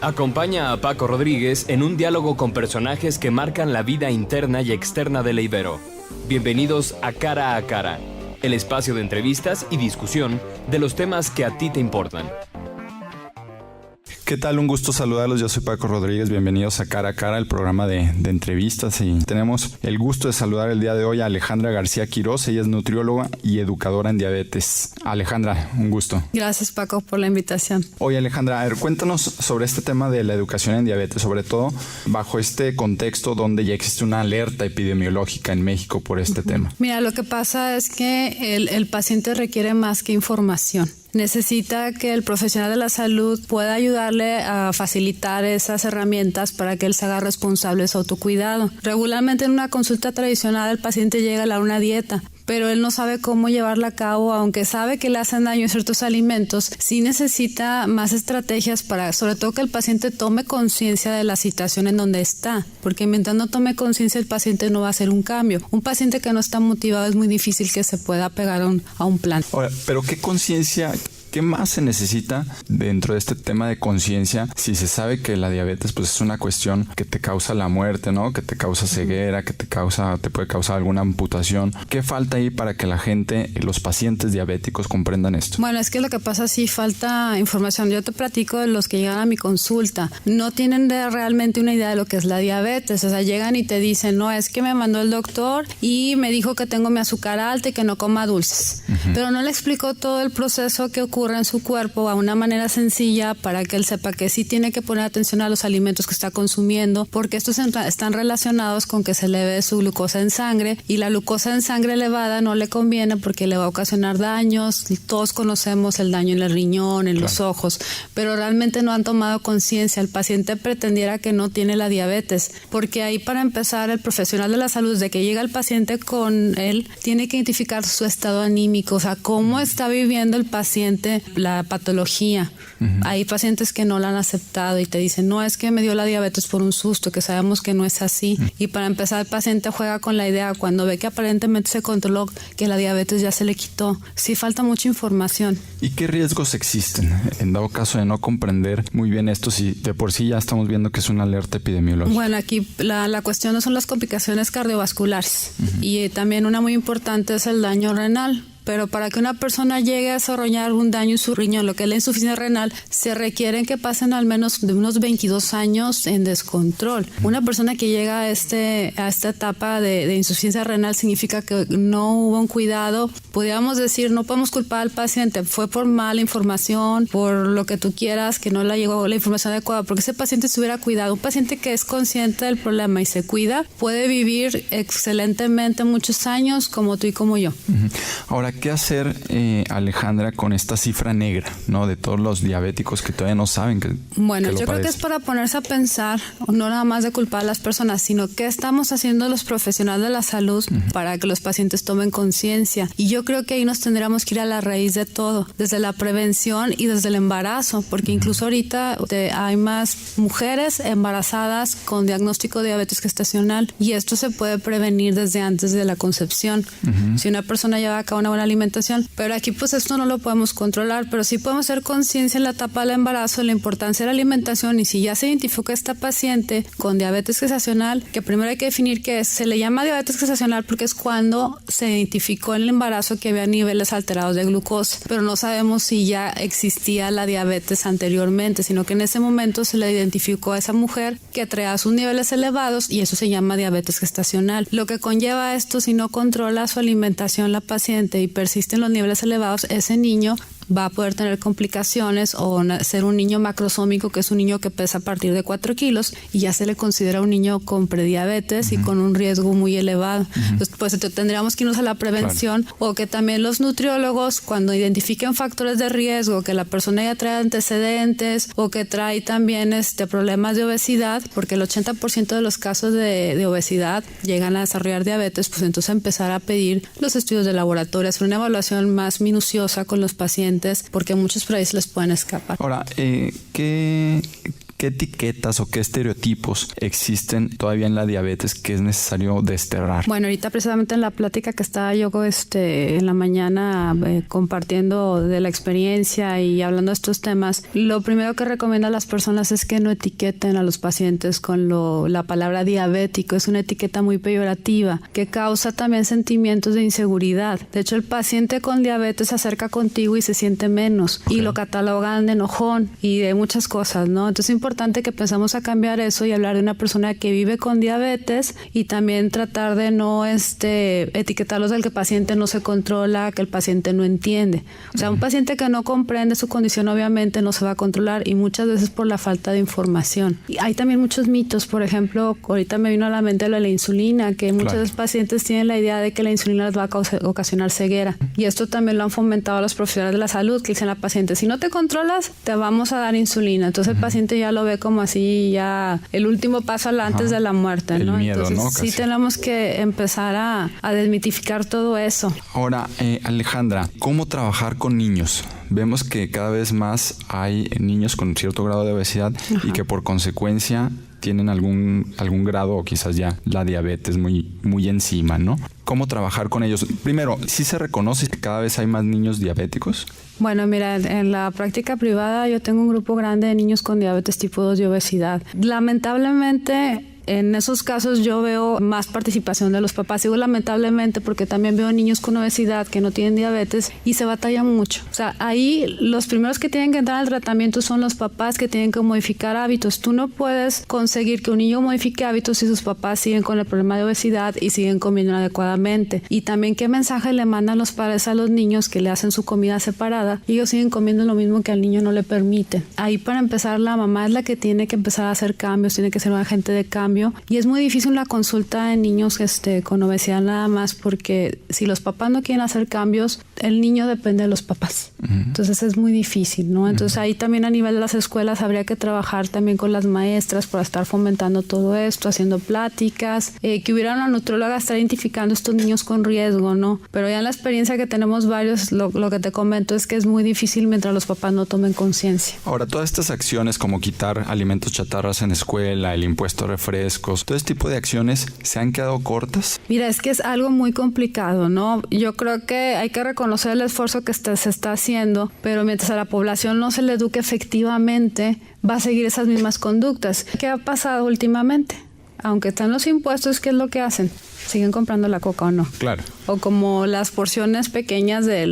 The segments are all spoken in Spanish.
Acompaña a Paco Rodríguez en un diálogo con personajes que marcan la vida interna y externa de la Ibero. Bienvenidos a Cara, el espacio de entrevistas y discusión de los temas que a ti te importan. ¿Qué tal? Un gusto saludarlos. Yo soy Paco Rodríguez. Bienvenidos a Cara, el programa de entrevistas. Y tenemos el gusto de saludar el día de hoy a Alejandra García Quirós. Ella es nutrióloga y educadora en diabetes. Alejandra, un gusto. Gracias, Paco, por la invitación. Oye, Alejandra, a ver, cuéntanos sobre este tema de la educación en diabetes, sobre todo bajo este contexto donde ya existe una alerta epidemiológica en México por este tema. Mira, lo que pasa es que el paciente requiere más que información. Necesita que el profesional de la salud pueda ayudarle a facilitar esas herramientas para que él se haga responsable de su autocuidado. Regularmente en una consulta tradicional el paciente llega a una dieta, pero él no sabe cómo llevarla a cabo, aunque sabe que le hacen daño ciertos alimentos. Sí necesita más estrategias para, sobre todo, que el paciente tome conciencia de la situación en donde está, porque mientras no tome conciencia el paciente no va a hacer un cambio. Un paciente que no está motivado es muy difícil que se pueda pegar a un plan. Ahora, pero ¿qué conciencia? ¿Qué más se necesita dentro de este tema de conciencia si se sabe que la diabetes pues es una cuestión que te causa la muerte, ¿no? Que te causa ceguera, que te puede causar alguna amputación? ¿Qué falta ahí para que la gente, los pacientes diabéticos comprendan esto? Bueno, es que lo que pasa sí falta información. Yo te platico de los que llegan a mi consulta. No tienen realmente una idea de lo que es la diabetes. O sea, llegan y te dicen, no, es que me mandó el doctor y me dijo que tengo mi azúcar alta y que no coma dulces. Pero no le explicó todo el proceso que ocurre en su cuerpo a una manera sencilla para que él sepa que sí tiene que poner atención a los alimentos que está consumiendo, porque estos están relacionados con que se eleve su glucosa en sangre, y la glucosa en sangre elevada no le conviene porque le va a ocasionar daños. Todos conocemos el daño en el riñón, en los ojos, pero realmente no han tomado conciencia. El paciente pretendiera que no tiene la diabetes, porque ahí, para empezar, el profesional de la salud, desde que llega el paciente con él, tiene que identificar su estado anímico, o sea, cómo está viviendo el paciente la patología. Hay pacientes que no la han aceptado y te dicen, no, es que me dio la diabetes por un susto, que sabemos que no es así. Y para empezar, el paciente juega con la idea, cuando ve que aparentemente se controló, que la diabetes ya se le quitó. Sí falta mucha información. ¿Y qué riesgos existen en dado caso de no comprender muy bien esto, si de por sí ya estamos viendo que es una alerta epidemiológica? Bueno, aquí la cuestión no son las complicaciones cardiovasculares, y también una muy importante es el daño renal. Pero para que una persona llegue a desarrollar un daño en su riñón, lo que es la insuficiencia renal, se requieren que pasen al menos de unos 22 años en descontrol. Una persona que llega a esta etapa de insuficiencia renal significa que no hubo un cuidado. Podríamos decir, no podemos culpar al paciente, fue por mala información, por lo que tú quieras, que no le llegó la información adecuada, porque ese paciente se hubiera cuidado. Un paciente que es consciente del problema y se cuida puede vivir excelentemente muchos años, como tú y como yo. Ahora, ¿qué hacer, Alejandra, con esta cifra negra, ¿no? De todos los diabéticos que todavía no saben que Bueno, que lo yo creo que es para ponerse a pensar, no nada más de culpar a las personas, sino qué estamos haciendo los profesionales de la salud para que los pacientes tomen conciencia. Y yo creo que ahí nos tendríamos que ir a la raíz de todo, desde la prevención y desde el embarazo, porque incluso ahorita hay más mujeres embarazadas con diagnóstico de diabetes gestacional, y esto se puede prevenir desde antes de la concepción. Si una persona lleva a cabo una buena alimentación, pero aquí pues esto no lo podemos controlar, pero sí podemos hacer conciencia en la etapa del embarazo de la importancia de la alimentación. Y si ya se identifica esta paciente con diabetes gestacional, que primero hay que definir qué es. Se le llama diabetes gestacional porque es cuando se identificó en el embarazo que había niveles alterados de glucosa, pero no sabemos si ya existía la diabetes anteriormente, sino que en ese momento se le identificó a esa mujer que traía sus niveles elevados, y eso se llama diabetes gestacional. Lo que conlleva esto, si no controla su alimentación la paciente y persisten los niveles elevados, ese niño va a poder tener complicaciones o ser un niño macrosómico, que es un niño que pesa a partir de 4 kilos y ya se le considera un niño con prediabetes y con un riesgo muy elevado. Entonces, pues tendríamos que irnos a la prevención, o que también los nutriólogos, cuando identifiquen factores de riesgo, que la persona ya trae antecedentes o que trae también problemas de obesidad, porque el 80% de los casos de obesidad llegan a desarrollar diabetes, pues entonces empezar a pedir los estudios de laboratorio, hacer una evaluación más minuciosa con los pacientes, porque muchos por ahí se les pueden escapar. Ahora, ¿qué ¿Qué etiquetas o qué estereotipos existen todavía en la diabetes que es necesario desterrar? Bueno, ahorita precisamente en la plática que estaba yo en la mañana compartiendo de la experiencia y hablando de estos temas, lo primero que recomiendo a las personas es que no etiqueten a los pacientes con la palabra diabético. Es una etiqueta muy peyorativa que causa también sentimientos de inseguridad. De hecho, el paciente con diabetes se acerca contigo y se siente menos y lo catalogan de enojón y de muchas cosas, ¿no? Entonces es importante que empezamos a cambiar eso y hablar de una persona que vive con diabetes y también tratar de no etiquetarlos del que el paciente no se controla, que el paciente no entiende. O sea, un paciente que no comprende su condición obviamente no se va a controlar y muchas veces por la falta de información. Y hay también muchos mitos, por ejemplo, ahorita me vino a la mente lo de la insulina, que muchos pacientes tienen la idea de que la insulina les va a ocasionar ceguera. Y esto también lo han fomentado los profesionales de la salud, que dicen al paciente, si no te controlas, te vamos a dar insulina. Entonces el paciente ya lo ve como así, ya el último paso antes de la muerte, ¿no? El miedo, entonces, ¿no? Sí tenemos que empezar a desmitificar todo eso. Ahora, Alejandra, ¿cómo trabajar con niños? Vemos que cada vez más hay niños con cierto grado de obesidad y que por consecuencia tienen algún grado o quizás ya la diabetes muy encima, ¿no? ¿Cómo trabajar con ellos? Primero, ¿sí se reconoce que cada vez hay más niños diabéticos? Bueno, mira, en la práctica privada yo tengo un grupo grande de niños con diabetes tipo 2 y obesidad. Lamentablemente, en esos casos yo veo más participación de los papás. Digo lamentablemente porque también veo niños con obesidad que no tienen diabetes y se batalla mucho. O sea, ahí los primeros que tienen que entrar al tratamiento son los papás que tienen que modificar hábitos. Tú no puedes conseguir que un niño modifique hábitos si sus papás siguen con el problema de obesidad y siguen comiendo inadecuadamente. Y también qué mensaje le mandan los padres a los niños que le hacen su comida separada y ellos siguen comiendo lo mismo que al niño no le permite. Ahí para empezar la mamá es la que tiene que empezar a hacer cambios, tiene que ser un agente de cambio. Y es muy difícil la consulta de niños con obesidad nada más porque si los papás no quieren hacer cambios, el niño depende de los papás. Entonces es muy difícil, ¿no? Entonces ahí también a nivel de las escuelas habría que trabajar también con las maestras para estar fomentando todo esto, haciendo pláticas, que hubiera una nutrióloga estar identificando estos niños con riesgo, ¿no? Pero ya en la experiencia que tenemos varios, lo que te comento es que es muy difícil mientras los papás no tomen conciencia. Ahora, todas estas acciones como quitar alimentos chatarras en escuela, el impuesto a refrescos, todo este tipo de acciones se han quedado cortas. Mira, es que es algo muy complicado, ¿no? Yo creo que hay que reconocer el esfuerzo que se está haciendo, pero mientras a la población no se le eduque efectivamente, va a seguir esas mismas conductas. ¿Qué ha pasado últimamente? Aunque están los impuestos, ¿qué es lo que hacen? ¿Siguen comprando la coca o no? Claro. O como las porciones pequeñas de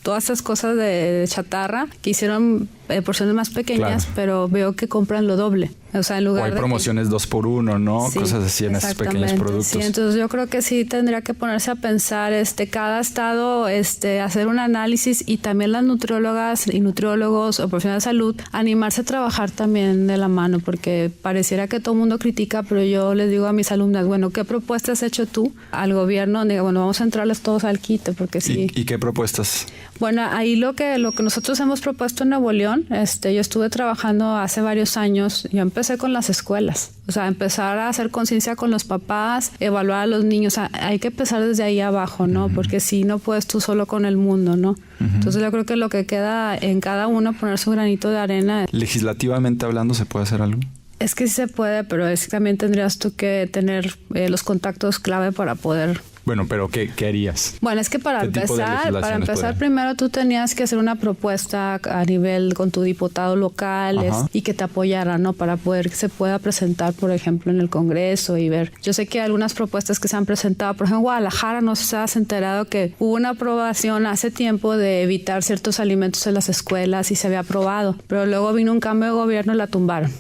todas esas cosas de chatarra que hicieron porciones más pequeñas, pero veo que compran lo doble. O sea, en lugar o hay promociones 2x1, ¿no? Sí, cosas así en esos pequeños productos. Sí, entonces yo creo que sí tendría que ponerse a pensar cada estado, hacer un análisis y también las nutriólogas y nutriólogos o profesionales de salud animarse a trabajar también de la mano, porque pareciera que todo el mundo critica, pero yo les digo a mis alumnas, bueno, ¿qué propuestas has hecho tú al gobierno? Digo, bueno, vamos a entrarles todos al quite, porque sí. ¿Y qué propuestas? Bueno, ahí lo que nosotros hemos propuesto en Nuevo León, yo estuve trabajando hace varios años, yo empecé con las escuelas, o sea, empezar a hacer conciencia con los papás, evaluar a los niños, o sea, hay que empezar desde ahí abajo, ¿no? Porque si no puedes tú solo con el mundo, ¿no? Entonces yo creo que lo que queda en cada uno poner su granito de arena. Legislativamente hablando, ¿se puede hacer algo? Es que sí se puede, pero es que también tendrías tú que tener los contactos clave para poder. Bueno, pero ¿qué harías? Bueno, es que para empezar primero tú tenías que hacer una propuesta a nivel con tu diputado local y que te apoyara, ¿no? Para poder que se pueda presentar, por ejemplo, en el Congreso y ver. Yo sé que hay algunas propuestas que se han presentado, por ejemplo, en Guadalajara, no sé si has enterado que hubo una aprobación hace tiempo de evitar ciertos alimentos en las escuelas y se había aprobado, pero luego vino un cambio de gobierno y la tumbaron.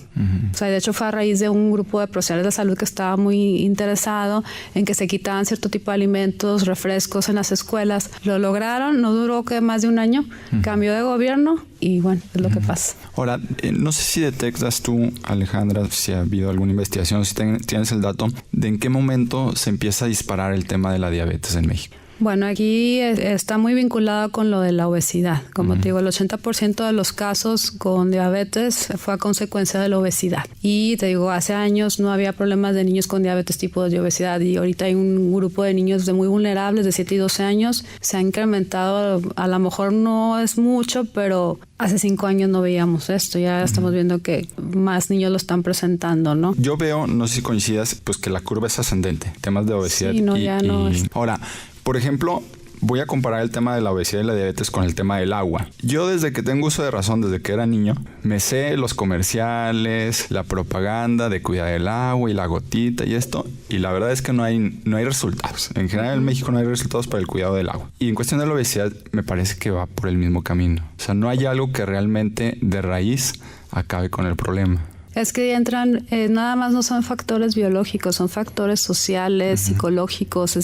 O sea, de hecho fue a raíz de un grupo de profesionales de salud que estaba muy interesado en que se quitaban cierto tipo de alimentos, refrescos en las escuelas. Lo lograron, no duró que más de un año, cambió de gobierno y bueno, es lo que pasa. Ahora, no sé si detectas tú, Alejandra, si ha habido alguna investigación, si tienes el dato, de en qué momento se empieza a disparar el tema de la diabetes en México. Bueno, aquí está muy vinculado con lo de la obesidad. Como te digo, el 80% de los casos con diabetes fue a consecuencia de la obesidad. Y te digo, hace años no había problemas de niños con diabetes tipo de obesidad y ahorita hay un grupo de niños muy vulnerables de 7 y 12 años. Se ha incrementado, a lo mejor no es mucho, pero hace 5 años no veíamos esto. Ya estamos viendo que más niños lo están presentando, ¿no? Yo veo, no sé si coincidas, pues que la curva es ascendente. Temas de obesidad. Sí, no, ya no es. Ahora, por ejemplo, voy a comparar el tema de la obesidad y la diabetes con el tema del agua. Yo desde que tengo uso de razón, desde que era niño, me sé los comerciales, la propaganda de cuidar el agua y la gotita y esto. Y la verdad es que no hay resultados. En general en México no hay resultados para el cuidado del agua. Y en cuestión de la obesidad me parece que va por el mismo camino. O sea, no hay algo que realmente de raíz acabe con el problema. Es que entran, nada más no son factores biológicos, son factores sociales, psicológicos.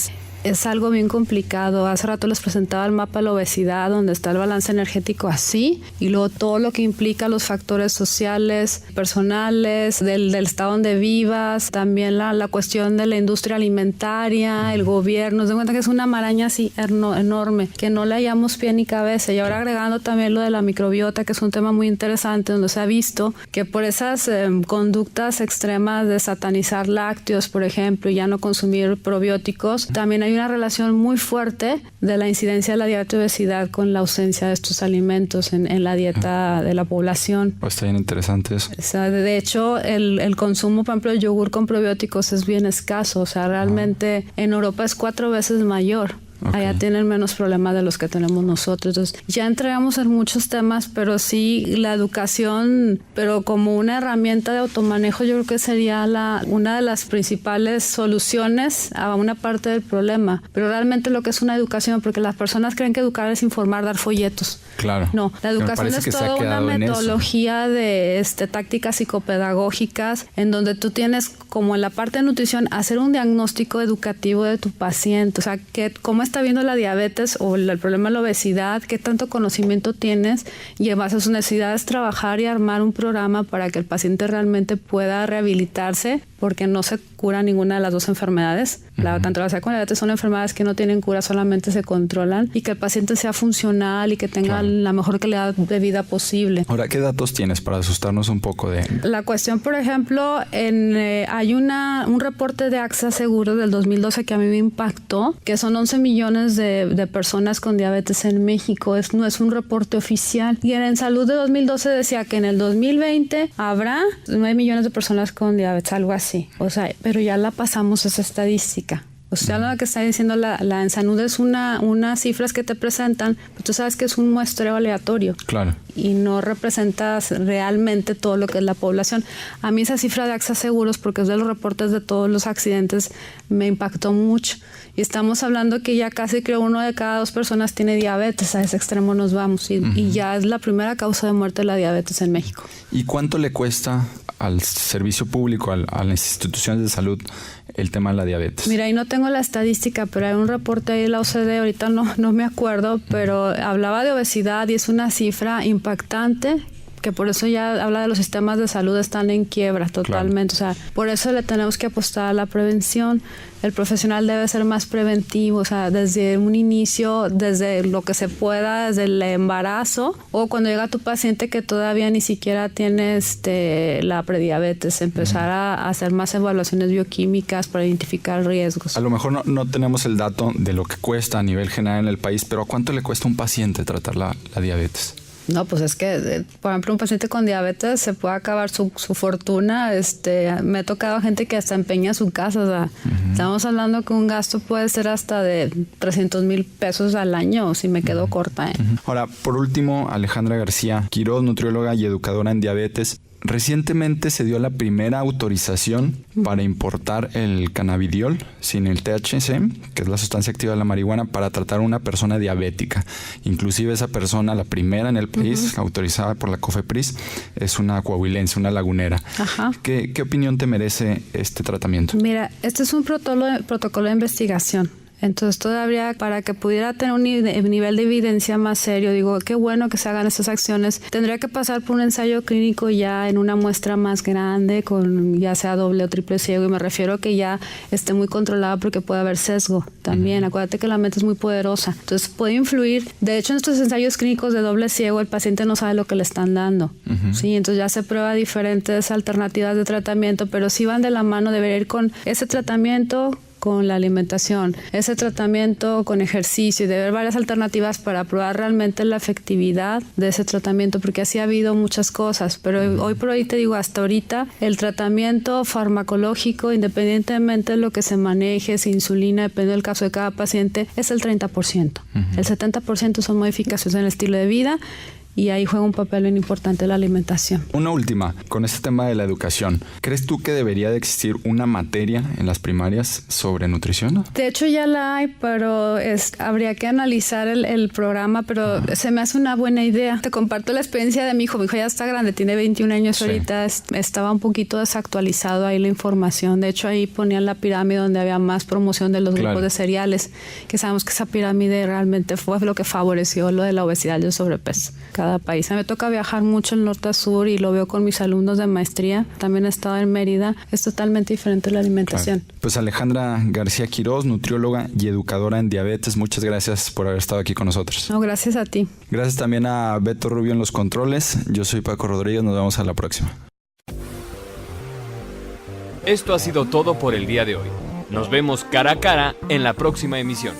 Es algo bien complicado. Hace rato les presentaba el mapa de la obesidad, donde está el balance energético así, y luego todo lo que implica los factores sociales, personales, del estado donde vivas, también la cuestión de la industria alimentaria, el gobierno. Se cuenta que es una maraña así enorme, que no le hallamos pie ni cabeza. Y ahora agregando también lo de la microbiota, que es un tema muy interesante, donde se ha visto que por esas conductas extremas de satanizar lácteos, por ejemplo, y ya no consumir probióticos, también hay una relación muy fuerte de la incidencia de la diabetes y obesidad con la ausencia de estos alimentos en la dieta de la población. Está bien interesante eso. O sea, de hecho, el consumo, por ejemplo, del yogur con probióticos es bien escaso. O sea, realmente en Europa es 4 veces mayor. Okay. Allá tienen menos problemas de los que tenemos nosotros. Entonces, ya entramos en muchos temas, pero sí la educación, pero como una herramienta de automanejo, yo creo que sería una de las principales soluciones a una parte del problema. Pero realmente lo que es una educación, porque las personas creen que educar es informar, dar folletos. Claro. No, la educación es toda una metodología de tácticas psicopedagógicas en donde tú tienes, como en la parte de nutrición, hacer un diagnóstico educativo de tu paciente. O sea, cómo está viendo la diabetes o el problema de la obesidad, qué tanto conocimiento tienes, y en base a sus necesidades trabajar y armar un programa para que el paciente realmente pueda rehabilitarse, porque no se cura ninguna de las dos enfermedades. Tanto la obesidad como la diabetes son enfermedades que no tienen cura, solamente se controlan, y que el paciente sea funcional y que tenga la mejor calidad de vida posible. Ahora, ¿qué datos tienes para asustarnos un poco de...? La cuestión, por ejemplo, hay un reporte de AXA Seguros del 2012 que a mí me impactó, que son 11 millones de personas con diabetes en México. No es un reporte oficial. Y en Salud de 2012 decía que en el 2020 habrá 9 millones de personas con diabetes, algo así. O sea, pero ya la pasamos esa estadística. O sea, lo que está diciendo la ENSANUD es unas cifras que te presentan, pero tú sabes que es un muestreo aleatorio. Claro. Y no representas realmente todo lo que es la población. A mí esa cifra de AXA Seguros, porque es de los reportes de todos los accidentes, me impactó mucho. Y estamos hablando que ya casi creo 1 de cada 2 personas tiene diabetes. A ese extremo nos vamos. Y ya es la primera causa de muerte de la diabetes en México. ¿Y cuánto le cuesta al servicio público, a las instituciones de salud, el tema de la diabetes? Mira, ahí no tengo la estadística, pero hay un reporte ahí de la OCDE, ahorita no me acuerdo, pero hablaba de obesidad y es una cifra impactante, que por eso ya habla de los sistemas de salud están en quiebra totalmente. Claro. O sea, por eso le tenemos que apostar a la prevención. El profesional debe ser más preventivo, o sea, desde un inicio, desde lo que se pueda, desde el embarazo, o cuando llega tu paciente que todavía ni siquiera tiene la prediabetes, empezar a hacer más evaluaciones bioquímicas para identificar riesgos. A lo mejor no tenemos el dato de lo que cuesta a nivel general en el país, pero ¿a cuánto le cuesta a un paciente tratar la diabetes? No, pues es que, por ejemplo, un paciente con diabetes se puede acabar su fortuna. Me ha tocado gente que hasta empeña su casa. O sea, estamos hablando que un gasto puede ser hasta de 300,000 pesos al año, si me quedo corta. Ahora, por último, Alejandra García Quiroz, nutrióloga y educadora en diabetes. Recientemente se dio la primera autorización para importar el cannabidiol sin el THC, que es la sustancia activa de la marihuana, para tratar a una persona diabética. Inclusive esa persona, la primera en el país, autorizada por la COFEPRIS, es una coahuilense, una lagunera. Ajá. ¿Qué opinión te merece este tratamiento? Mira, este es un protocolo de investigación. Entonces todavía para que pudiera tener un nivel de evidencia más serio, digo, qué bueno que se hagan estas acciones, tendría que pasar por un ensayo clínico ya en una muestra más grande, con ya sea doble o triple ciego, y me refiero a que ya esté muy controlado porque puede haber sesgo también. Acuérdate que la mente es muy poderosa, entonces puede influir. De hecho, en estos ensayos clínicos de doble ciego, el paciente no sabe lo que le están dando. Sí, entonces ya se prueba diferentes alternativas de tratamiento, pero sí van de la mano, debería ir con ese tratamiento, con la alimentación, ese tratamiento con ejercicio, y de ver varias alternativas para probar realmente la efectividad de ese tratamiento, porque así ha habido muchas cosas, pero hoy por hoy te digo, hasta ahorita el tratamiento farmacológico, independientemente de lo que se maneje, si insulina, depende del caso de cada paciente, es el 30%. El 70% son modificaciones en el estilo de vida, y ahí juega un papel bien importante la alimentación. Una última, con este tema de la educación. ¿Crees tú que debería de existir una materia en las primarias sobre nutrición? De hecho ya la hay, pero habría que analizar el programa, pero se me hace una buena idea. Te comparto la experiencia de mi hijo. Mi hijo ya está grande, tiene 21 años sí. Ahorita. Estaba un poquito desactualizado ahí la información. De hecho ahí ponían la pirámide donde había más promoción de los grupos de cereales, que sabemos que esa pirámide realmente fue lo que favoreció lo de la obesidad y el sobrepeso. Cada país. Me toca viajar mucho el norte a sur y lo veo con mis alumnos de maestría. También he estado en Mérida. Es totalmente diferente la alimentación. Claro. Pues Alejandra García Quirós, nutrióloga y educadora en diabetes, muchas gracias por haber estado aquí con nosotros. No, gracias a ti. Gracias también a Beto Rubio en los controles. Yo soy Paco Rodríguez. Nos vemos a la próxima. Esto ha sido todo por el día de hoy. Nos vemos cara a cara en la próxima emisión.